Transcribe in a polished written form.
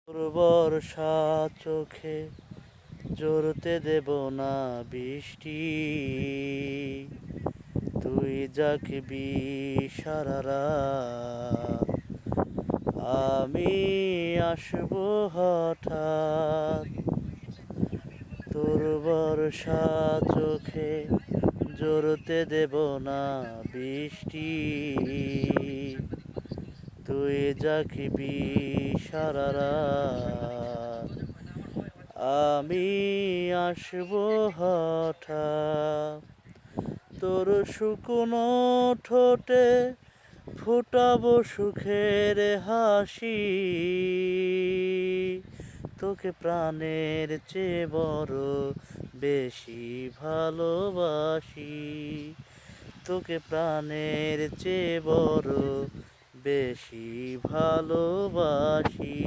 তোর বর্ষা চোখে জড়তে দেব না বৃষ্টি, তুই জাগবি সারা রাত, আমি আসবো হঠাৎ। তোর বর্ষা চোখে জড়তে দেব না বৃষ্টি, তুই জাগবি সারা রাত, আমি আসবো হঠাৎ। তোর শুকনো ঠোঁটে ফুটাবো সুখের হাসি, তোকে প্রাণের চেয়ে বড় বেশি ভালোবাসি, তোকে প্রাণের চেয়ে বড় বেশি ভালোবাসি।